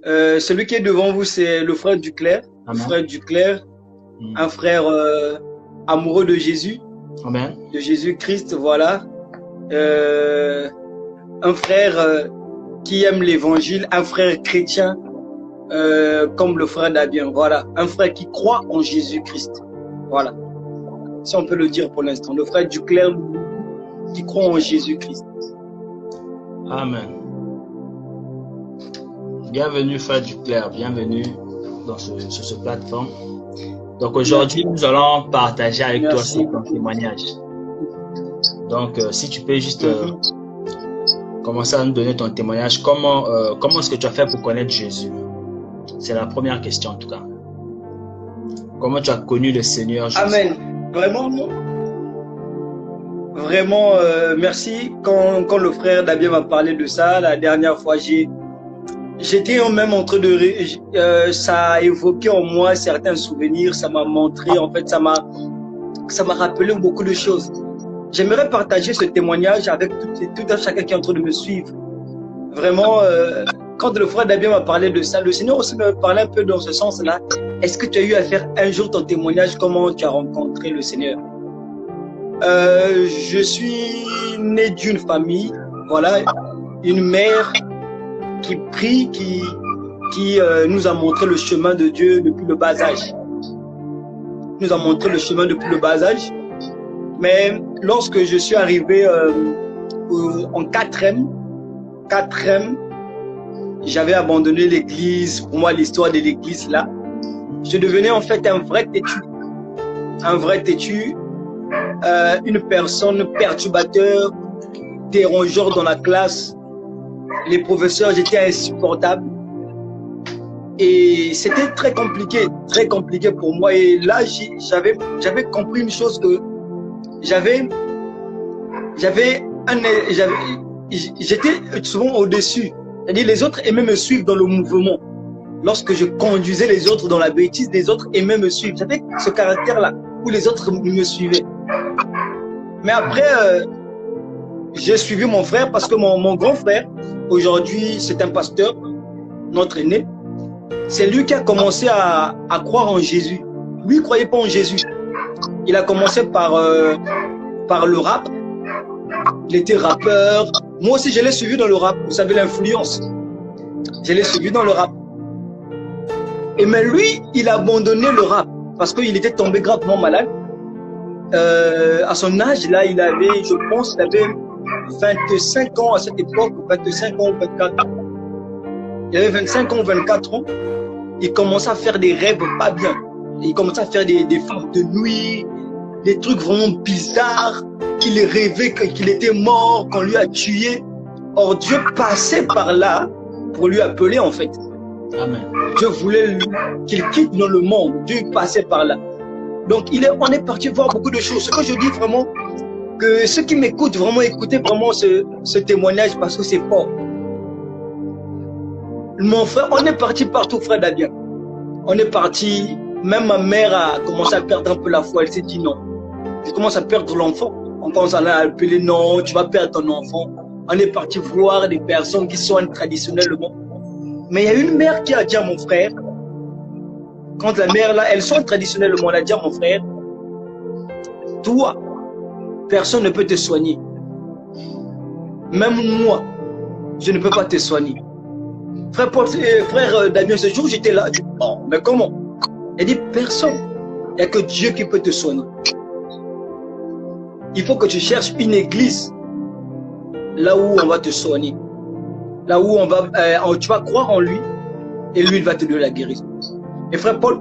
Celui qui est devant vous, c'est le frère Duclerc. Le Amen. frère Duclerc, un frère amoureux de Jésus, Amen. de Jésus-Christ, voilà. Un frère qui aime l'évangile, un frère chrétien, comme le frère Damien, voilà. Un frère qui croit en Jésus-Christ, voilà. Si on peut le dire pour l'instant. Le frère Duclerc qui croit en Jésus-Christ. Amen. Bienvenue, frère Duclerc, bienvenue sur cette plateforme. Donc aujourd'hui, nous allons partager avec toi ton témoignage. Donc, si tu peux juste commencer à nous donner ton témoignage, comment est-ce que tu as fait pour connaître Jésus? C'est la première question en tout cas. Comment tu as connu le Seigneur Jésus? Amen. Vraiment, merci. Quand le frère Damien m'a parlé de ça, la dernière fois, j'étais même en train de... ça a évoqué en moi certains souvenirs, ça m'a montré, en fait, ça m'a rappelé beaucoup de choses. J'aimerais partager ce témoignage avec tout un chacun qui est en train de me suivre. Vraiment, quand le frère Damien m'a parlé de ça, le Seigneur aussi me parlait un peu dans ce sens-là. Est-ce que tu as eu à faire un jour ton témoignage, comment tu as rencontré le Seigneur? Je suis né d'une famille, voilà, une mère qui prie, qui nous a montré le chemin de Dieu depuis le bas âge. Nous a montré le chemin depuis le bas âge. Mais lorsque je suis arrivé en quatrième, j'avais abandonné l'église. Pour moi, l'histoire de l'église là, je devenais en fait un vrai têtu. Un vrai têtu, une personne perturbateur, dérangeant dans la classe. Les professeurs, j'étais insupportable. Et c'était très compliqué pour moi. Et là, j'avais compris une chose que j'étais souvent au-dessus. C'est-à-dire les autres aimaient me suivre dans le mouvement. Lorsque je conduisais les autres dans la bêtise, les autres aimaient me suivre. J'avais ce caractère-là où les autres me suivaient. Mais après, j'ai suivi mon frère parce que mon grand frère, aujourd'hui, c'est un pasteur, notre aîné. C'est lui qui a commencé à croire en Jésus. Lui, il ne croyait pas en Jésus. Il a commencé par le rap. Il était rappeur. Moi aussi, je l'ai suivi dans le rap. Vous savez, l'influence. Je l'ai suivi dans le rap. Et mais lui, il a abandonné le rap parce qu'il était tombé gravement malade. À son âge, là, il avait, je pense, il avait 25 ans à cette époque, 25 ans, 24 ans. Il avait 25 ans, 24 ans. Il commençait à faire des rêves pas bien. Il commençait à faire des femmes de nuit, des trucs vraiment bizarres, qu'il rêvait qu'il était mort, qu'on lui a tué. Or, Dieu passait par là pour lui appeler, en fait. Amen. Dieu voulait qu'il quitte dans le monde. Dieu passait par là. Donc, on est parti voir beaucoup de choses. Ce que je dis vraiment, que ceux qui m'écoutent, vraiment écoutez vraiment ce témoignage parce que c'est fort. Mon frère, on est parti partout, frère Damien. On est parti, même ma mère a commencé à perdre un peu la foi. Elle s'est dit non. Je commence à perdre l'enfant. On commence à l'appeler non, tu vas perdre ton enfant. On est parti voir des personnes qui soignent traditionnellement. Mais il y a une mère qui a dit à mon frère, quand la mère là, elle soigne traditionnellement, elle a dit à mon frère, toi, personne ne peut te soigner. Même moi, je ne peux pas te soigner. Frère Damien, ce jour, j'étais là. Oh, mais comment? Elle dit, personne. Il n'y a que Dieu qui peut te soigner. Il faut que tu cherches une église là où on va te soigner. Là où tu vas croire en lui et lui, il va te donner la guérison. Et frère Paul,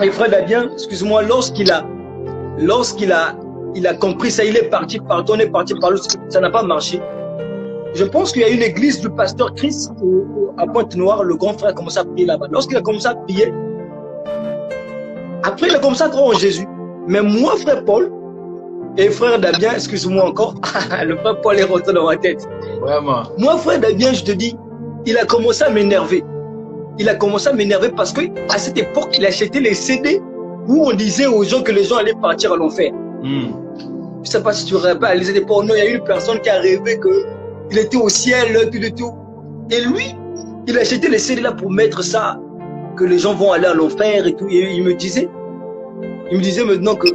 et frère Damien, excuse-moi, lorsqu'il a compris ça, il est parti partout, on est parti par l'autre, ça n'a pas marché. Je pense qu'il y a une église du pasteur Christ à Pointe-Noire, le grand frère a commencé à prier là-bas. Lorsqu'il a commencé à prier, après il a commencé à croire en Jésus. Mais moi, frère Paul, et frère Damien, excuse-moi encore, le frère Paul est rentré dans ma tête. Vraiment. Moi, frère Damien, je te dis, il a commencé à m'énerver. Il a commencé à m'énerver parce qu'à cette époque, il achetait les CD où on disait aux gens que les gens allaient partir à l'enfer. Je ne sais pas si tu te rappelles, les époques, non, il y a une personne qui a rêvé qu'il était au ciel, tout. Et lui, Il a acheté les CD là pour mettre ça, que les gens vont aller à l'enfer et tout. Et il me disait maintenant que,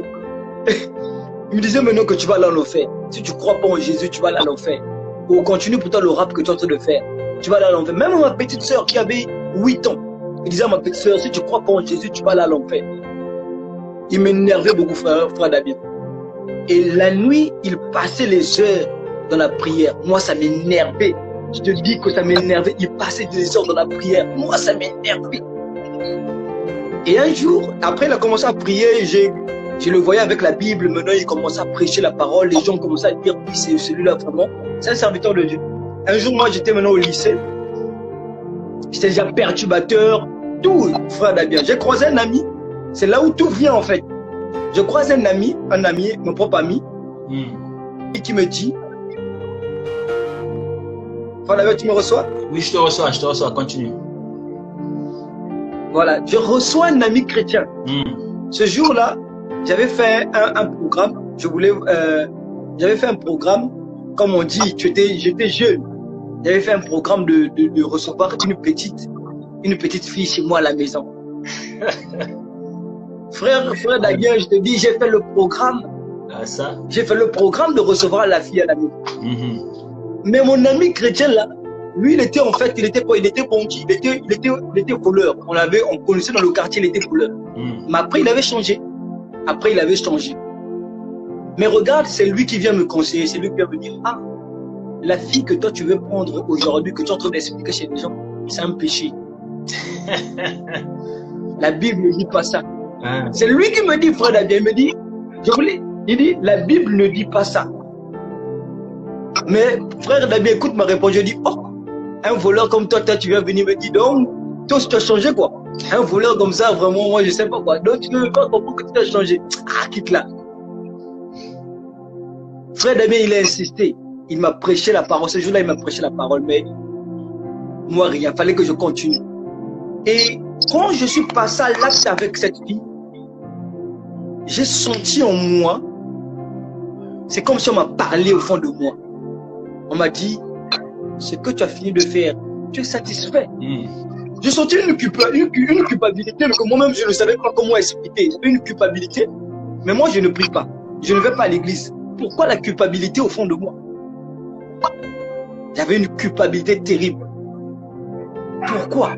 il me disait maintenant que tu vas aller en enfer. Si tu crois pas en Jésus, tu vas aller à l'enfer. Ou continue pourtant le rap que tu es en train de faire. Tu vas aller à l'enfer. Même ma petite soeur qui avait 8 ans, il disait à ma petite soeur, si tu crois pas en Jésus, tu vas aller à l'enfer. Il m'énervait beaucoup, frère Damien. Et la nuit, il passait les heures dans la prière. Moi, ça m'énervait. Je te dis que ça m'énervait. Il passait des heures dans la prière. Moi, ça m'énervait. Et un jour, après, il a commencé à prier. Je le voyais avec la Bible. Maintenant, il commençait à prêcher la parole. Les gens commençaient à dire, oui, c'est celui-là, vraiment. C'est un serviteur de Dieu. Un jour, moi, j'étais maintenant au lycée. J'étais déjà perturbateur. Tout, frère Damien. J'ai croisé un ami. C'est là où tout vient, en fait. Je croise un ami, mon propre ami, qui me dit, frère Damien, tu me reçois? Oui, je te reçois, continue. Voilà, je reçois un ami chrétien. Ce jour-là, j'avais fait un programme, j'avais fait un programme, comme on dit, j'étais jeune. J'avais fait un programme de recevoir une petite fille chez moi à la maison. Frère Damien, je te dis, j'ai fait le programme. Ah, ça? J'ai fait le programme de recevoir la fille à la maison. Mais mon ami chrétien là, lui, il était bandit, il était voleur. On connaissait dans le quartier, il était voleur. Mais après, il avait changé. Mais regarde, c'est lui qui vient me conseiller, c'est lui qui vient me dire, ah, la fille que toi tu veux prendre aujourd'hui, que tu es en train d'expliquer chez les gens, c'est un péché. La Bible ne dit pas ça. C'est lui qui me dit, frère Damien, il me dit, il dit, la Bible ne dit pas ça. Mais frère Damien, écoute ma réponse, je dis, oh, un voleur comme toi, tu viens venir me dire, donc, toi, tu as changé quoi. Un voleur comme ça, vraiment, moi, je sais pas quoi. Donc, tu ne veux pas comprendre que tu as changé. Ah, quitte-la. Frère Damien, il a insisté. Il m'a prêché la parole. Ce jour-là, il m'a prêché la parole, mais moi, rien. Il fallait que je continue. Et quand je suis passé à l'acte avec cette fille, j'ai senti en moi, c'est comme si on m'a parlé au fond de moi. On m'a dit, ce que tu as fini de faire, tu es satisfait. J'ai senti une culpabilité, mais que moi-même, je ne savais pas comment expliquer. Une culpabilité, mais moi, je ne prie pas. Je ne vais pas à l'église. Pourquoi la culpabilité au fond de moi? J'avais une culpabilité terrible. Pourquoi?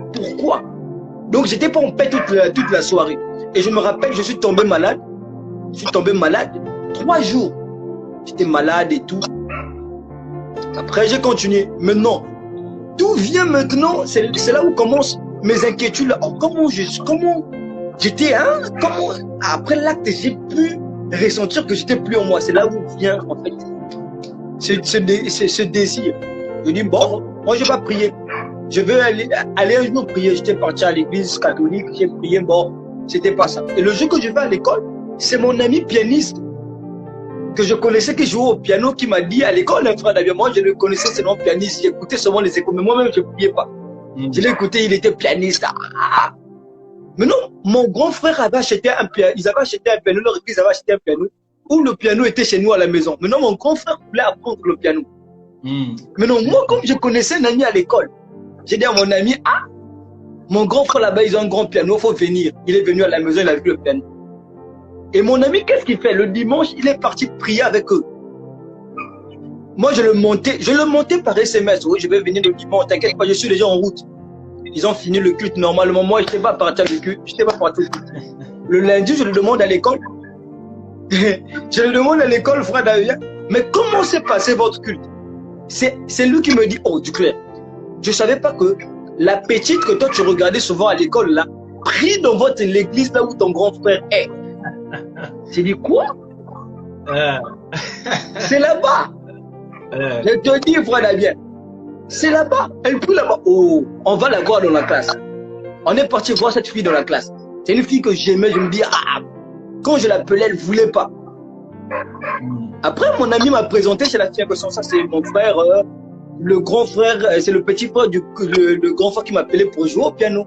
Donc, j'étais pas en paix toute la soirée. Et je me rappelle, je suis tombé malade. 3 jours. J'étais malade et tout. Après, j'ai continué. Maintenant, tout vient maintenant. C'est là où commencent mes inquiétudes. Oh, comment j'étais, après l'acte, j'ai pu ressentir que j'étais plus en moi. C'est là où vient, en fait, ce désir. Je dis, bon, moi, je vais pas prier. Je veux aller un jour prier. J'étais parti à l'église catholique, j'ai prié, bon, c'était pas ça. Et le jour que je vais à l'école, c'est mon ami pianiste que je connaissais, qui jouait au piano, qui m'a dit à l'école, un frère Damien, moi je le connaissais, c'est mon pianiste, j'écoutais souvent les échos, mais moi-même je ne priais pas. Je l'ai écouté, il était pianiste. Mais non, mon grand frère avait acheté un piano, ils avaient acheté un piano, leur église avait acheté un piano, où le piano était chez nous à la maison. Maintenant, mon grand frère voulait apprendre le piano. Maintenant, moi, comme je connaissais un ami à l'école, j'ai dit à mon ami, mon grand frère là-bas, ils ont un grand piano, il faut venir. Il est venu à la maison, il a vu le piano. Et mon ami, qu'est-ce qu'il fait? Le dimanche, il est parti prier avec eux. Moi, je le montais par SMS. Oui, je vais venir le dimanche, t'inquiète pas, je suis déjà en route. Ils ont fini le culte normalement. Moi, je n'étais pas parti à le culte. Le lundi, je le demande à l'école. Frère Damien, mais comment s'est passé votre culte? C'est lui qui me dit, oh, Duclerc, je ne savais pas que la petite que toi, tu regardais souvent à l'école, là, prie dans l'église là où ton grand frère est. J'ai dit quoi? C'est là-bas. Je te dis, frère Damien, c'est là-bas. Elle prie là-bas. Oh, on va la voir dans la classe. On est parti voir cette fille dans la classe. C'est une fille que j'aimais. Je me dis, quand je l'appelais, elle ne voulait pas. Après, mon ami m'a présenté chez la fille que ça, c'est mon frère, le grand frère, c'est le petit frère le grand frère qui m'appelait pour jouer au piano.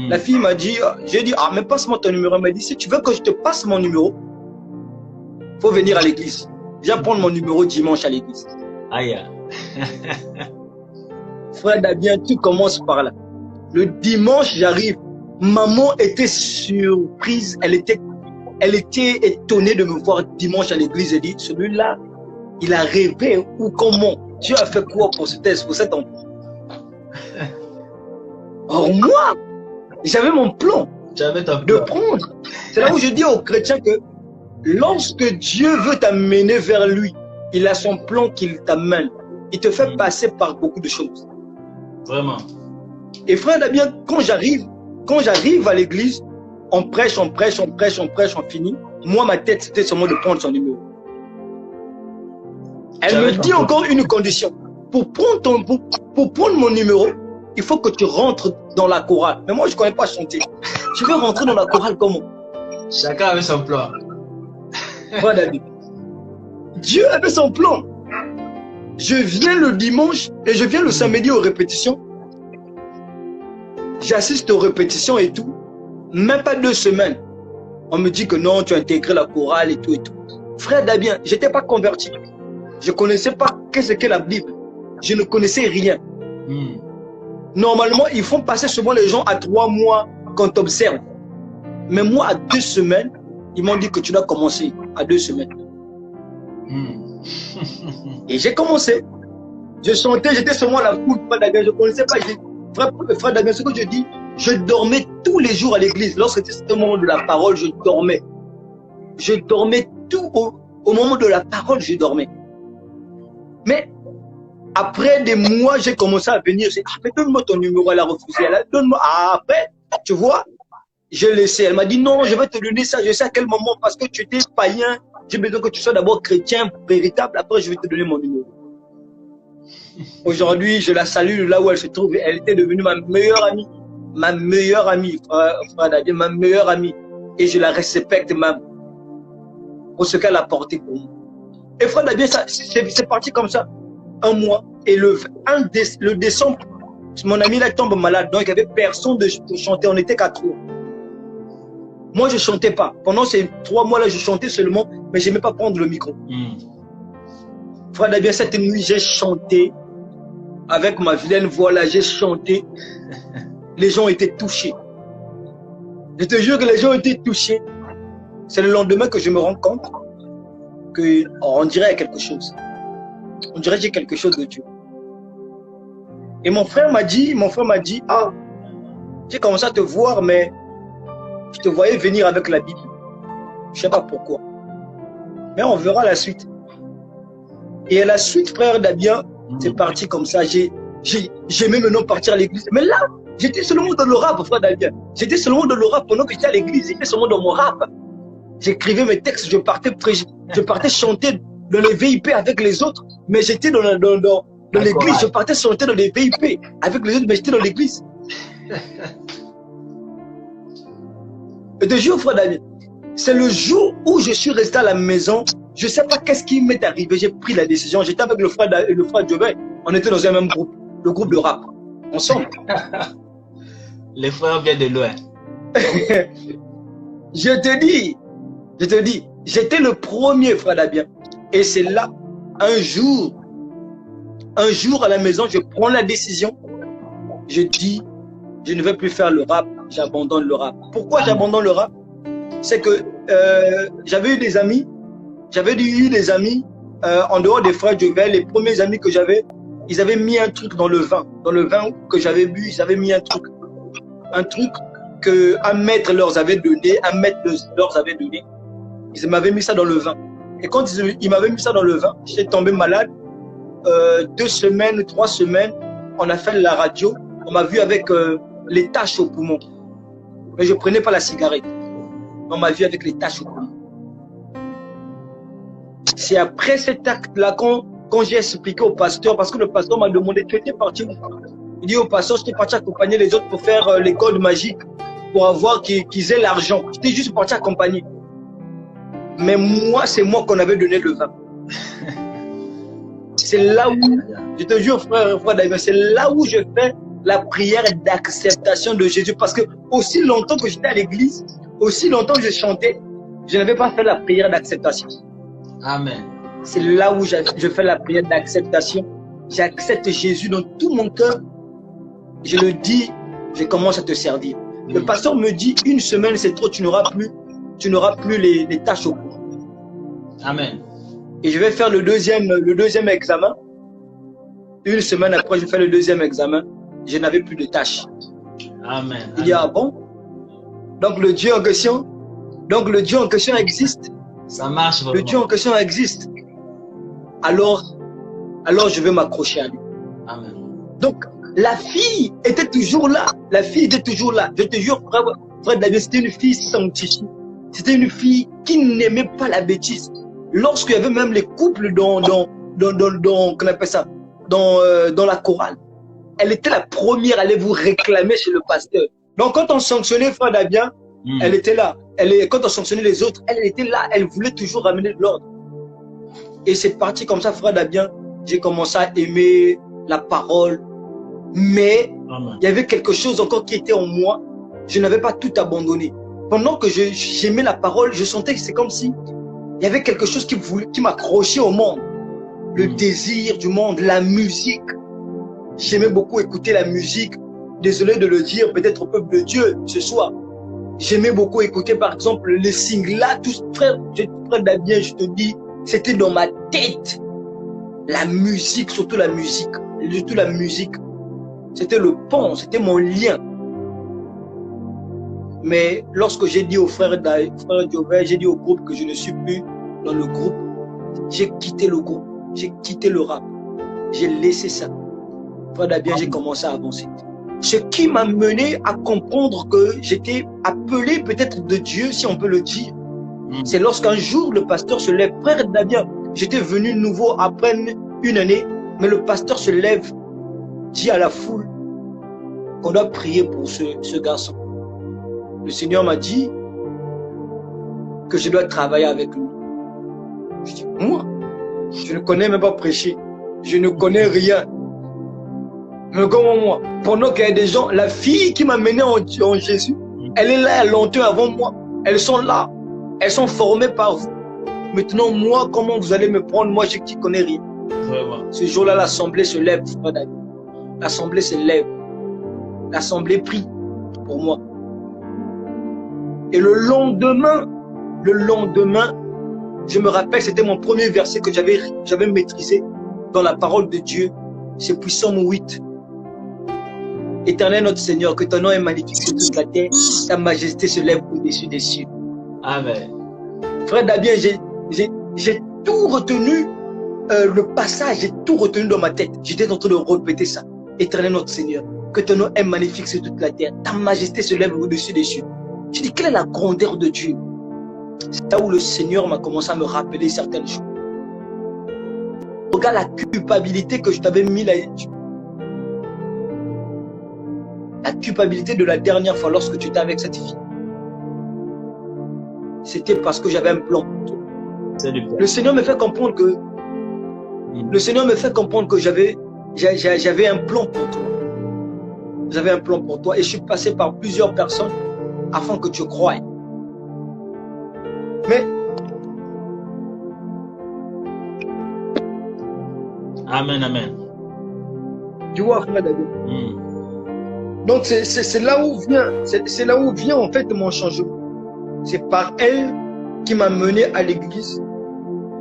La fille m'a dit, j'ai dit, mais passe-moi ton numéro. Elle m'a dit, si tu veux que je te passe mon numéro, faut venir à l'église. Viens prendre mon numéro dimanche à l'église. Aïe. frère Damien, tout commence par là. Le dimanche, j'arrive. Maman était surprise. Elle était étonnée de me voir dimanche à l'église. Elle dit, celui-là, il a rêvé ou comment? Dieu a fait quoi pour cet enfant? Or moi, j'avais mon plan de prendre. C'est là où je dis aux chrétiens que lorsque Dieu veut t'amener vers lui, il a son plan qu'il t'amène. Il te fait passer par beaucoup de choses. Vraiment. Et frère Damien, quand j'arrive à l'église, on prêche, on finit. Moi, ma tête, c'était seulement de prendre son numéro. Elle me dit encore une condition. Pour prendre mon numéro, il faut que tu rentres dans la chorale. Mais moi, je ne connais pas chanter. Je vais rentrer dans la chorale comment? Chacun avait son plan. Voilà. Dieu avait son plan. Je viens le dimanche et je viens le samedi aux répétitions. J'assiste aux répétitions et tout. Même pas 2 semaines. On me dit que non, tu as intégré la chorale et tout et tout. Frère Damien, je n'étais pas converti. Je ne connaissais pas qu'est-ce qu'est la Bible. Je ne connaissais rien. Normalement, ils font passer souvent les gens à 3 mois quand on observe. Mais moi, à 2 semaines, ils m'ont dit que tu dois commencer à 2 semaines. Et j'ai commencé. Je chantais, j'étais seulement à la foule. Je ne connaissais pas. Frère Damien, ce que je dis, je dormais tous les jours à l'église. Lorsque c'était le moment de la parole, je dormais. Je dormais tout au moment de la parole, je dormais. Mais après des mois, j'ai commencé à venir. J'ai dit, ah, donne-moi ton numéro. Elle a refusé. Donne-moi. Ah, après, tu vois, j'ai laissé. Elle m'a dit, non, je vais te donner ça. Je sais à quel moment, parce que tu étais païen. J'ai besoin que tu sois d'abord chrétien, véritable. Après, je vais te donner mon numéro. Aujourd'hui, je la salue là où elle se trouve. Elle était devenue ma meilleure amie. Ma meilleure amie, frère Damien, ma meilleure amie. Et je la respecte même pour ce qu'elle a porté pour moi. Et frère Damien, c'est parti comme ça. 1 mois. Et le décembre, mon ami là tombe malade. Donc, il n'y avait personne pour chanter. On n'était qu'à 3. Moi, je ne chantais pas. Pendant ces 3 mois-là, je chantais seulement, mais je n'aimais pas prendre le micro. Frère Damien, cette nuit, j'ai chanté. Avec ma vilaine voix là, j'ai chanté. Les gens étaient touchés. Je te jure que les gens étaient touchés. C'est le lendemain que je me rends compte qu'on dirait quelque chose. On dirait que j'ai quelque chose de Dieu. Et mon frère m'a dit, ah, j'ai commencé à te voir, mais je te voyais venir avec la Bible. Je ne sais pas pourquoi. Mais on verra la suite. Et à la suite, frère Damien, c'est parti comme ça. J'aimais maintenant partir à l'église. Mais là, j'étais seulement dans le rap, frère Damien. J'étais seulement dans le rap pendant que j'étais à l'église. J'étais seulement dans mon rap. J'écrivais mes textes, je partais chanter dans les VIP avec les autres. Mais j'étais dans l'église. Je partais chanter dans les VIP avec les autres, mais j'étais dans l'église. Et te jure, frère Damien, c'est le jour où je suis resté à la maison. Je ne sais pas qu'est-ce qui m'est arrivé. J'ai pris la décision. J'étais avec le frère Jovet. On était dans un même groupe, le groupe de rap, ensemble. Les frères viennent de loin. Je te dis, j'étais le premier, frère Damien. Et c'est là, un jour à la maison, je prends la décision. Je dis, je ne vais plus faire le rap, j'abandonne le rap. Pourquoi j'abandonne le rap? C'est que j'avais eu des amis. En dehors des frères Jovel, les premiers amis que j'avais, ils avaient mis un truc dans le vin. Dans le vin que j'avais bu, ils avaient mis un truc qu'un maître leur avait donné, Ils m'avaient mis ça dans le vin. Et quand ils m'avaient mis ça dans le vin, j'étais tombé malade. 2 semaines, 3 semaines, on a fait la radio. On m'a vu avec les taches au poumon. Mais je ne prenais pas la cigarette. On m'a vu avec les taches au poumon. C'est après cet acte-là quand j'ai expliqué au pasteur, parce que le pasteur m'a demandé, tu étais parti où? Il dit au pasteur, j'étais parti accompagner les autres pour faire les codes magiques, pour avoir qu'ils aient l'argent. J'étais juste parti accompagner. Mais moi, c'est moi qu'on avait donné le vin. C'est là où, je te jure, frère David, c'est là où je fais la prière d'acceptation de Jésus. Parce que aussi longtemps que j'étais à l'église, aussi longtemps que je chantais, je n'avais pas fait la prière d'acceptation. Amen. C'est là où je fais la prière d'acceptation j'accepte Jésus dans tout mon cœur, je le dis, je commence à te servir. Le pasteur me dit, une semaine c'est trop, tu n'auras plus les tâches au cours. Amen. Et je vais faire le deuxième examen. Une semaine après, je fais le deuxième examen. Je n'avais plus de tâches. Amen. Il dit, ah bon? Donc le Dieu en question existe. Ça marche vraiment. Le Dieu en question existe. Alors je vais m'accrocher à lui. Amen. Donc, la fille était toujours là. La fille était toujours là. Je te jure, frère David, c'était une fille sanctifiée. C'était une fille qui n'aimait pas la bêtise. Lorsqu'il y avait même les couples qu'on appelle ça, dans la chorale, elle était la première à aller vous réclamer chez le pasteur. Donc, quand on sanctionnait frère Damien, elle était là. Quand on sanctionnait les autres, elle était là. Elle voulait toujours ramener de l'ordre. Et c'est parti comme ça, frère Damien. J'ai commencé à aimer la parole. Mais il y avait quelque chose encore qui était en moi. Je n'avais pas tout abandonné. Pendant que j'aimais la parole, je sentais que c'est comme si il y avait quelque chose qui m'accrochait au monde. Le désir du monde, la musique. J'aimais beaucoup écouter la musique. Désolé de le dire, peut-être au peuple de Dieu ce soir. J'aimais beaucoup écouter, par exemple, les singles là. Tous, frère Damien, je te dis, c'était dans ma tête. La musique, surtout la musique. Surtout la musique. C'était le pont, c'était mon lien. Mais lorsque j'ai dit au frère Jovel, j'ai dit au groupe que je ne suis plus dans le groupe, j'ai quitté le groupe, j'ai quitté le rap. J'ai laissé ça. Frère Damien, j'ai commencé à avancer. Ce qui m'a mené à comprendre que j'étais appelé peut-être de Dieu, si on peut le dire, c'est lorsqu'un jour le pasteur se lève. Frère Damien, j'étais venu nouveau après une année, mais le pasteur se lève, dit à la foule qu'on doit prier pour ce garçon. Le Seigneur m'a dit que je dois travailler avec lui. Je dis, moi, je ne connais même pas prêcher. Je ne connais rien. Mais comment moi? Pendant qu'il y a des gens, la fille qui m'a mené en Jésus, elle est là longtemps avant moi. Elles sont là. Elles sont formées par vous. Maintenant, moi, comment vous allez me prendre? Moi, je ne connais rien. Vraiment. Ce jour-là, l'assemblée se lève. L'assemblée se lève. L'assemblée prie pour moi. Et le lendemain, je me rappelle, c'était mon premier verset que j'avais maîtrisé dans la parole de Dieu. C'est Psaume 8. Éternel notre Seigneur, que ton nom est magnifique sur toute la terre, ta majesté se lève au-dessus des cieux. Amen. Frère Damien, j'ai tout retenu, le passage, j'ai tout retenu dans ma tête. J'étais en train de répéter ça. Éternel notre Seigneur, que ton nom est magnifique sur toute la terre, ta majesté se lève au-dessus des cieux. Je dis, quelle est la grandeur de Dieu? C'est là où le Seigneur m'a commencé à me rappeler certaines choses. Regarde la culpabilité que je t'avais mis là. La culpabilité de la dernière fois lorsque tu étais avec cette fille. C'était parce que j'avais un plan pour toi. Le Seigneur me fait comprendre que j'avais un plan pour toi. J'avais un plan pour toi et je suis passé par plusieurs personnes afin que tu croies. Mais amen, amen. Tu vois, frère David. Donc c'est là où vient en fait mon changement. C'est par elle qui m'a mené à l'église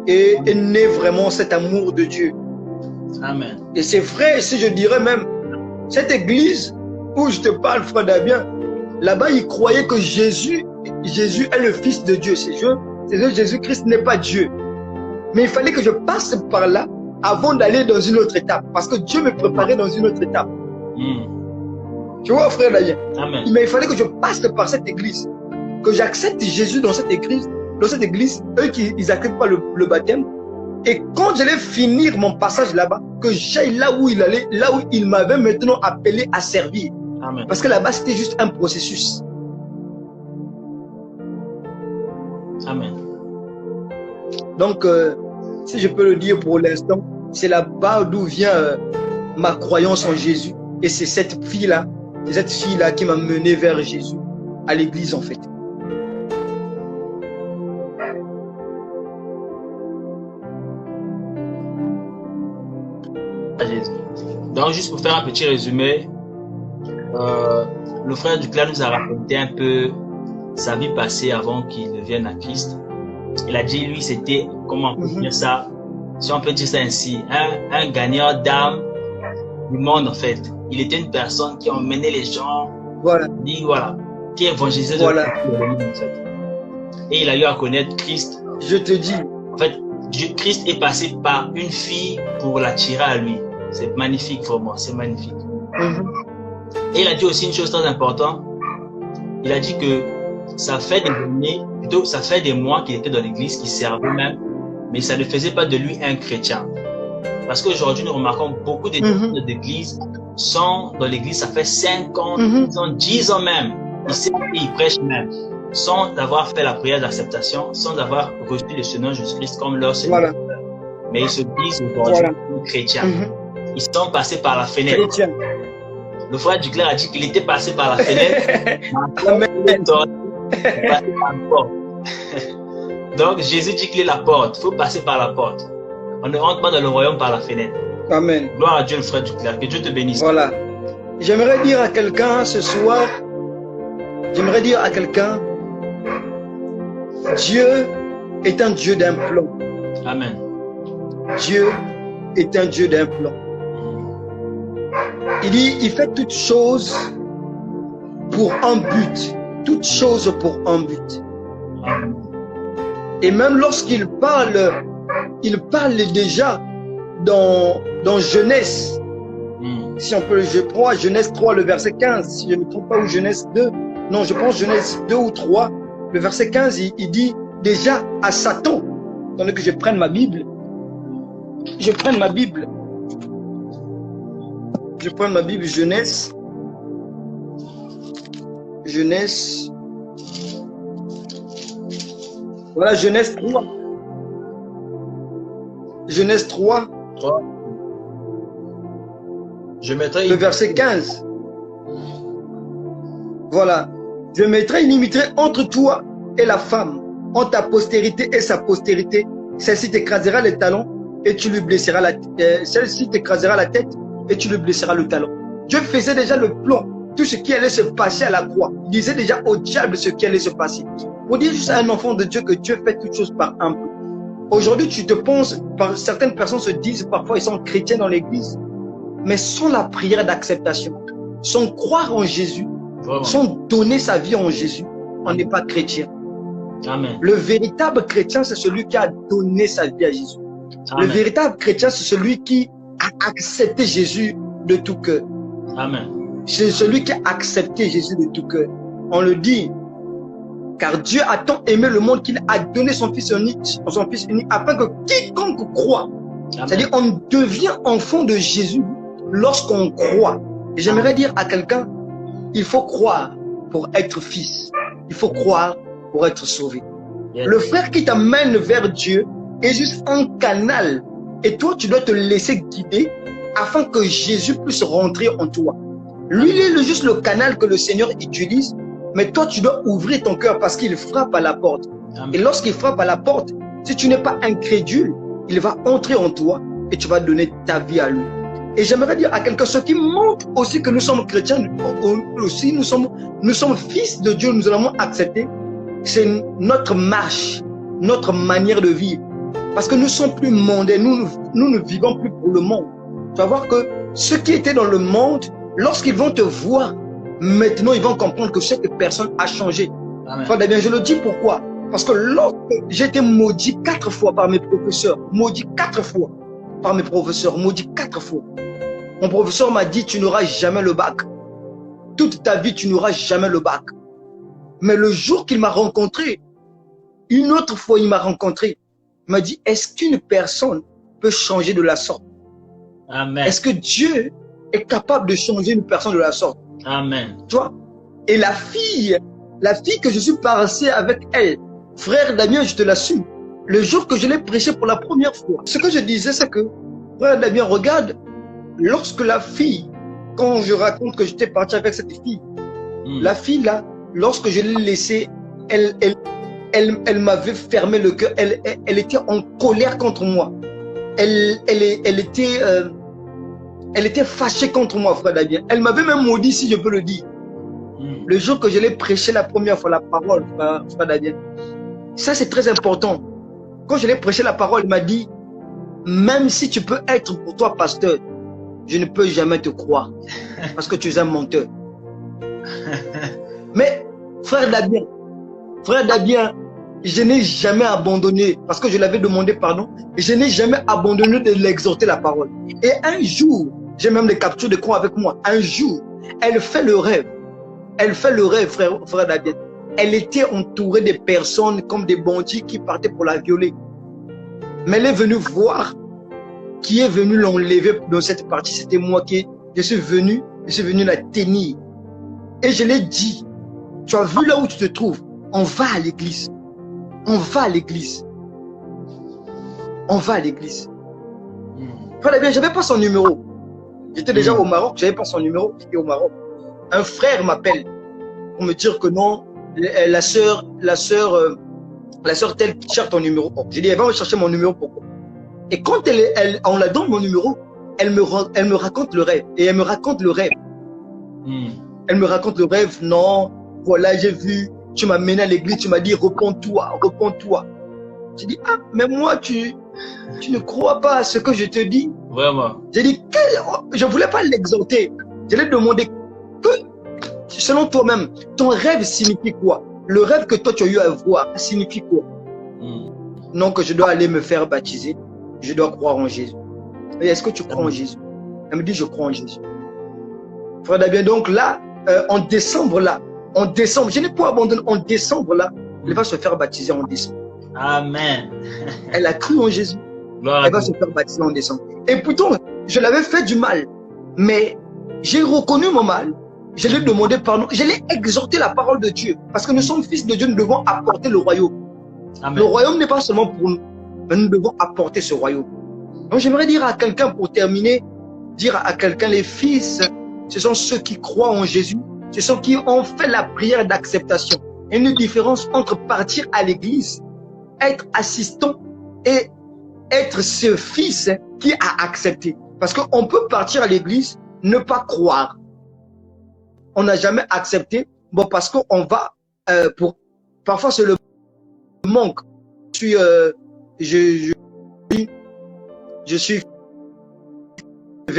et est né vraiment cet amour de Dieu. Amen. Et c'est vrai, si je dirais même, cette église où je te parle, frère Damien, là-bas, ils croyaient que Jésus est le Fils de Dieu. C'est Jésus-Christ n'est pas Dieu. Mais il fallait que je passe par là avant d'aller dans une autre étape. Parce que Dieu me préparait dans une autre étape. Tu vois, frère Damien? Mais il fallait que je passe par cette église. Que j'accepte Jésus dans cette église. Dans cette église, eux, ils n'acceptent pas le baptême. Et quand j'allais finir mon passage là-bas, que j'aille là où il allait, là où il m'avait maintenant appelé à servir. Amen. Parce que là-bas, c'était juste un processus. Amen. Donc, si je peux le dire pour l'instant, c'est là-bas d'où vient ma croyance en Jésus. Et c'est cette fille-là qui m'a mené vers Jésus, à l'église en fait. Jésus. Donc, juste pour faire un petit résumé, le frère Duclerc nous a raconté un peu sa vie passée avant qu'il ne vienne à Christ. Il a dit, lui, c'était, comment on peut dire ça, si on peut dire ça ainsi, un gagnant d'âme du monde, en fait. Il était une personne qui emmenait les gens, Voilà. Qui évangélisait le monde, en fait. Et il a eu à connaître Christ. Je te dis. En fait, Christ est passé par une fille pour l'attirer à lui. C'est magnifique, vraiment, c'est magnifique. Et il a dit aussi une chose très importante. Il a dit que ça fait des années, plutôt ça fait des mois qu'il était dans l'église, qu'il servait même, mais ça ne faisait pas de lui un chrétien. Parce qu'aujourd'hui, nous remarquons beaucoup d'églises sont dans l'église, ça fait 5 ans, 10 ans même. Ils servent et ils prêchent même, sans avoir fait la prière d'acceptation, sans avoir reçu le Seigneur Jésus-Christ comme leur Seigneur. Mais ils se disent aujourd'hui chrétiens. Ils sont passés par la fenêtre. Chrétien. Le frère Duclerc a dit qu'il était passé par la fenêtre. Donc Jésus dit qu'il est la porte. Il faut passer par la porte. On ne rentre pas dans le royaume par la fenêtre. Amen. Gloire à Dieu, le frère Duclerc. Que Dieu te bénisse. Voilà. J'aimerais dire à quelqu'un ce soir, Dieu est un Dieu d'un plan. Amen. Dieu est un Dieu d'un plan. Il dit, il fait toutes choses pour un but. Toutes choses pour un but. Et même lorsqu'il parle, il parle déjà dans Genèse. Si on peut, je crois, Genèse 3, le verset 15, si je ne me trompe pas, ou Genèse 2. Non, je pense Genèse 2 ou 3, le verset 15, il dit déjà à Satan. Attendez que je prenne ma Bible. Je prends ma Bible, Genèse. Voilà, Genèse 3. Genèse 3. Je mettrai le verset 15. Voilà. Je mettrai une inimitié entre toi et la femme, entre ta postérité et sa postérité. Celle-ci t'écrasera les talons et tu lui blesseras la tête. Celle-ci t'écrasera la tête et tu lui blesseras le talon. Dieu faisait déjà le plan, tout ce qui allait se passer à la croix. Il disait déjà au diable ce qui allait se passer. Pour dire juste à un enfant de Dieu que Dieu fait toutes choses par un peu. Aujourd'hui, tu te penses, certaines personnes se disent parfois ils sont chrétiens dans l'église, mais sans la prière d'acceptation, sans croire en Jésus, sans donner sa vie en Jésus, on n'est pas chrétien. Amen. Le véritable chrétien, c'est celui qui a donné sa vie à Jésus. Amen. Le véritable chrétien, c'est celui qui a accepté Jésus de tout cœur. Amen. C'est celui qui a accepté Jésus de tout cœur. On le dit, car Dieu a tant aimé le monde qu'il a donné son Fils unique, afin que quiconque croit, c'est-à-dire on devient enfant de Jésus lorsqu'on croit. Et j'aimerais dire à quelqu'un, il faut croire pour être fils. Il faut croire pour être sauvé. Yes. Le frère qui t'amène vers Dieu est juste un canal. Et toi, tu dois te laisser guider afin que Jésus puisse rentrer en toi. Lui, il est juste le canal que le Seigneur utilise. Mais toi, tu dois ouvrir ton cœur parce qu'il frappe à la porte. Amen. Et lorsqu'il frappe à la porte, si tu n'es pas incrédule, il va entrer en toi et tu vas donner ta vie à lui. Et j'aimerais dire à quelqu'un, ce qui montre aussi que nous sommes chrétiens, aussi nous sommes fils de Dieu, nous allons accepter, c'est notre marche, notre manière de vivre. Parce que nous ne sommes plus mondains, nous ne vivons plus pour le monde. Tu vas voir que ceux qui étaient dans le monde, lorsqu'ils vont te voir, maintenant ils vont comprendre que cette personne a changé. Frère Damien, je le dis pourquoi? Parce que lorsque j'ai été maudit 4 fois par mes professeurs, maudit 4 fois par mes professeurs, maudit 4 fois. Mon professeur m'a dit, tu n'auras jamais le bac. Toute ta vie, tu n'auras jamais le bac. Mais le jour qu'il m'a rencontré, une autre fois il m'a rencontré, il m'a dit, est-ce qu'une personne peut changer de la sorte? Amen. Est-ce que Dieu est capable de changer une personne de la sorte? Amen. Tu vois? Et la fille que je suis passé avec elle, frère Damien, je te l'assume, le jour que je l'ai prêché pour la première fois, ce que je disais, c'est que, frère Damien, regarde, lorsque la fille, quand je raconte que j'étais parti avec cette fille, la fille là, lorsque je l'ai laissée, elle m'avait fermé le cœur, elle était en colère contre moi. Elle Elle était fâchée contre moi, frère Damien. Elle m'avait même maudit, si je peux le dire. Le jour que je l'ai prêché la première fois, la parole, frère Damien. Ça, c'est très important. Quand je l'ai prêché la parole, il m'a dit, même si tu peux être pour toi pasteur, je ne peux jamais te croire. Parce que tu es un menteur. Mais, frère Damien, je n'ai jamais abandonné, parce que je l'avais demandé pardon, je n'ai jamais abandonné de l'exhorter la parole. Et un jour, j'ai même les captures d'écran avec moi, un jour, elle fait le rêve. Elle fait le rêve, frère Damien. Elle était entourée de personnes comme des bandits qui partaient pour la violer. Mais elle est venue voir qui est venu l'enlever dans cette partie. C'était moi qui je suis venu la tenir. Et je l'ai dit, tu as vu là où tu te trouves, on va à l'église. On va à l'église. On va à l'église. Frère Damien, je n'avais pas son numéro. J'étais déjà au Maroc, je n'avais pas son numéro, j'étais au Maroc. Un frère m'appelle pour me dire que non, la sœur telle cherche ton numéro. J'ai dit, elle va rechercher mon numéro, pourquoi? Et quand on la donne mon numéro, elle me raconte le rêve. Et elle me raconte le rêve. Elle me raconte le rêve, non, voilà, j'ai vu, tu m'as mené à l'église, tu m'as dit, repends-toi, repends-toi. J'ai dit, ah, mais moi, tu ne crois pas à ce que je te dis. Vraiment. J'ai dit, je ne voulais pas l'exhorter. Je lui ai demandé, que, selon toi-même, ton rêve signifie quoi? Le rêve que toi, tu as eu à voir, signifie quoi? Non, que je dois aller me faire baptiser. Je dois croire en Jésus. Est-ce que tu crois en Jésus? Elle me dit, je crois en Jésus. Frère Damien, donc là, en décembre, je n'ai pas abandonné. En décembre, là, elle va se faire baptiser en décembre. Amen. Elle a cru en Jésus. Elle va se faire baptiser en décembre. Et pourtant, je l'avais fait du mal. Mais j'ai reconnu mon mal. Je lui ai demandé pardon. Je l'ai exhorté la parole de Dieu. Parce que nous sommes fils de Dieu, nous devons apporter le royaume. Amen. Le royaume n'est pas seulement pour nous, mais nous devons apporter ce royaume. Donc j'aimerais dire à quelqu'un, pour terminer, dire à quelqu'un, les fils, ce sont ceux qui croient en Jésus, ce sont ceux qui ont fait la prière d'acceptation. Il y a une différence entre partir à l'église, être assistant et être ce fils qui a accepté. Parce qu'on peut partir à l'église, ne pas croire. On n'a jamais accepté, bon, parce qu'on va parfois c'est le manque. Je suis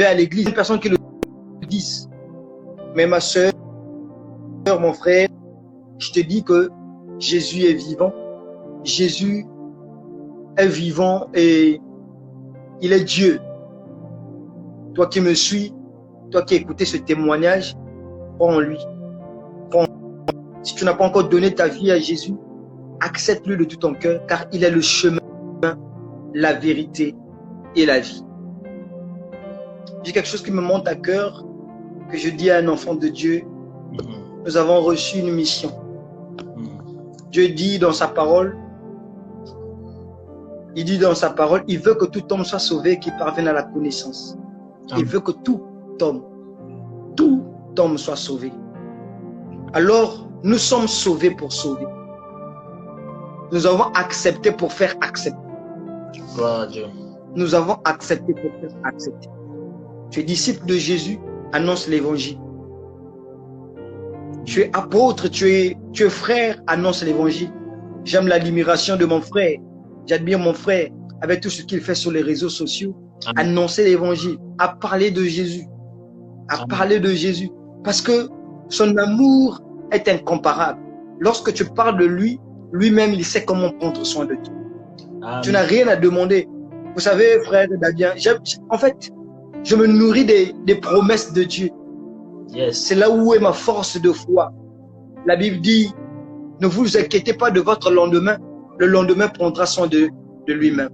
à l'église, une personne qui le dit. Mais ma soeur, mon frère, je te dis que Jésus est vivant. Jésus est vivant et il est Dieu. Toi qui me suis, toi qui as écouté ce témoignage, crois en lui. Si tu n'as pas encore donné ta vie à Jésus, accepte-le de tout ton cœur, car il est le chemin, la vérité et la vie. J'ai quelque chose qui me monte à cœur, que je dis à un enfant de Dieu. Nous avons reçu une mission. Dieu dit dans sa parole, il veut que tout homme soit sauvé et qu'il parvienne à la connaissance. Il veut que tout homme soit sauvé. Alors, nous sommes sauvés pour sauver. Nous avons accepté pour faire accepter. Gloire à Dieu. Nous avons accepté pour faire accepter. Tu es disciple de Jésus, annonce l'évangile. Tu es apôtre, tu es frère, annonce l'évangile. J'aime l'admiration de mon frère. J'admire mon frère avec tout ce qu'il fait sur les réseaux sociaux. Annoncer l'évangile, à parler de Jésus. À parler de Jésus. Parce que son amour est incomparable. Lorsque tu parles de lui, lui-même, il sait comment prendre soin de toi. Amen. Tu n'as rien à demander. Vous savez, frère Damien, en fait, je me nourris des promesses de Dieu. Yes. C'est là où est ma force de foi. La Bible dit, ne vous inquiétez pas de votre lendemain. Le lendemain prendra soin de lui-même.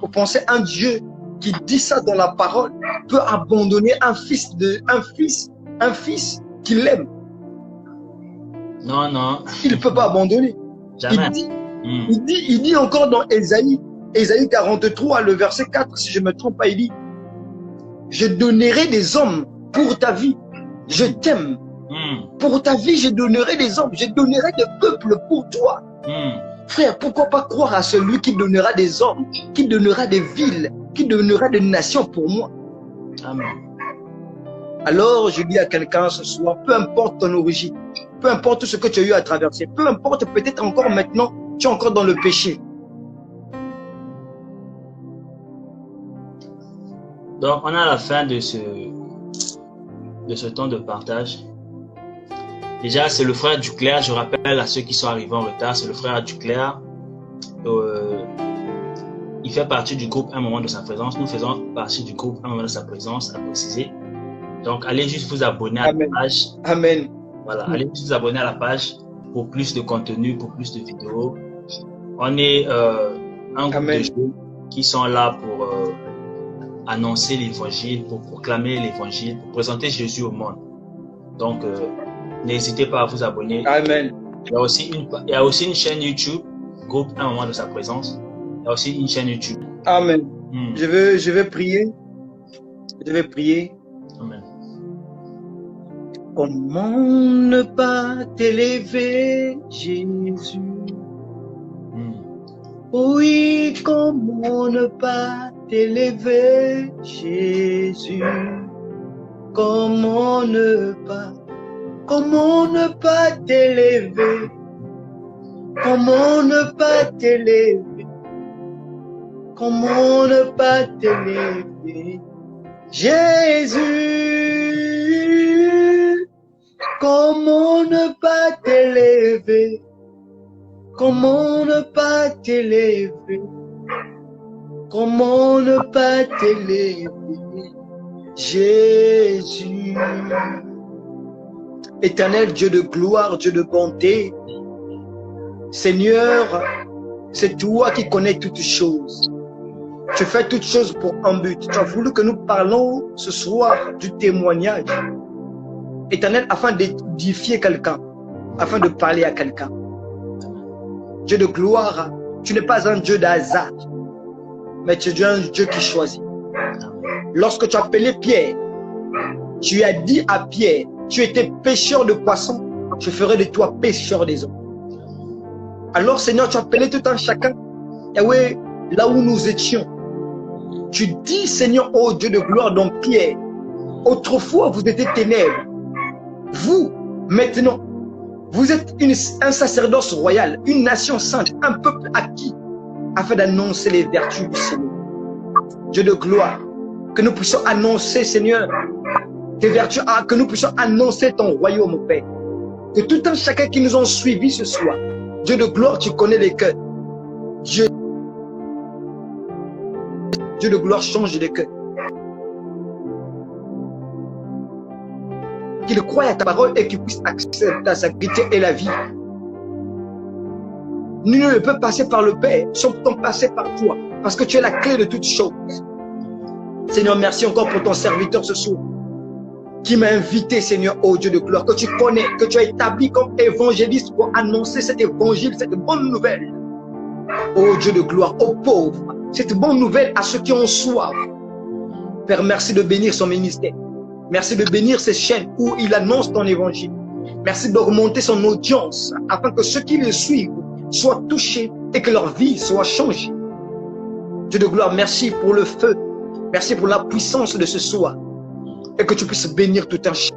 Vous pensez un Dieu qui dit ça dans la parole peut abandonner un fils qu'il aime. Non, non. Il ne peut pas abandonner. Jamais. Il dit encore dans Ésaïe 43, le verset 4, si je ne me trompe pas, il dit, je donnerai des hommes pour ta vie. Je t'aime. Pour ta vie, je donnerai des hommes. Je donnerai des peuples pour toi. Frère, pourquoi pas croire à celui qui donnera des hommes, qui donnera des villes, qui donnera des nations pour moi? Amen. Alors, je dis à quelqu'un ce soir, peu importe ton origine, peu importe ce que tu as eu à traverser, peu importe, peut-être encore maintenant, tu es encore dans le péché. Donc, on est à la fin de ce temps de partage. Déjà, c'est le frère Duclerc. Je rappelle à ceux qui sont arrivés en retard, c'est le frère Duclerc. Il fait partie du groupe Un moment de sa présence. Nous faisons partie du groupe Un moment de sa présence, à préciser. Donc, allez juste vous abonner à la page. Amen. Voilà, allez juste vous abonner à la page pour plus de contenu, pour plus de vidéos. On est un groupe de jeunes qui sont là pour annoncer l'évangile, pour proclamer l'évangile, pour présenter Jésus au monde. Donc, n'hésitez pas à vous abonner. Amen. Il y a aussi une chaîne YouTube, groupe Un moment de sa présence. Il y a aussi une chaîne YouTube. Amen. Je vais prier. Je vais prier. Amen. Comment ne pas t'élever, Jésus? Oui, comment ne pas t'élever, Jésus? Comment ne pas t'élever? Comment ne pas t'élever? Comment ne pas t'élever, Jésus? Comment ne pas t'élever? Comment ne pas t'élever? Comment ne pas t'élever, Jésus? Éternel Dieu de gloire, Dieu de bonté, Seigneur, c'est toi qui connais toutes choses. Tu fais toutes choses pour un but. Tu as voulu que nous parlons ce soir du témoignage. Éternel, afin d'édifier quelqu'un, afin de parler à quelqu'un. Dieu de gloire, tu n'es pas un Dieu d'hasard, mais tu es un Dieu qui choisit. Lorsque tu as appelé Pierre, tu as dit à Pierre, tu étais pêcheur de poissons, je ferai de toi pêcheur des hommes. Alors Seigneur, tu as appelé tout un chacun, et oui, là où nous étions. Tu dis Seigneur, ô Dieu de gloire, donc Pierre, autrefois vous étiez ténèbres. Vous, maintenant, vous êtes un sacerdoce royal, une nation sainte, un peuple acquis, afin d'annoncer les vertus du Seigneur. Dieu de gloire, que nous puissions annoncer, Seigneur, tes vertus, que nous puissions annoncer ton royaume, Père. Que tout un chacun qui nous ont suivis ce soir, Dieu de gloire, tu connais les cœurs. Dieu de gloire, change les cœurs. Qu'il croie à ta parole et qu'il puisse accepter la sacrité et la vie. Nul ne peut passer par le Père, sans pourtant passer par toi, parce que tu es la clé de toutes choses. Seigneur, merci encore pour ton serviteur ce soir, qui m'a invité, Seigneur, ô Dieu de gloire, que tu connais, que tu as établi comme évangéliste pour annoncer cet évangile, cette bonne nouvelle. Ô Dieu de gloire, aux pauvres, cette bonne nouvelle à ceux qui ont soif. Père, merci de bénir son ministère. Merci de bénir ces chaînes où il annonce ton évangile. Merci d'augmenter son audience afin que ceux qui le suivent soient touchés et que leur vie soit changée. Dieu de gloire, merci pour le feu. Merci pour la puissance de ce soir. Et que tu puisses bénir tout un chacun.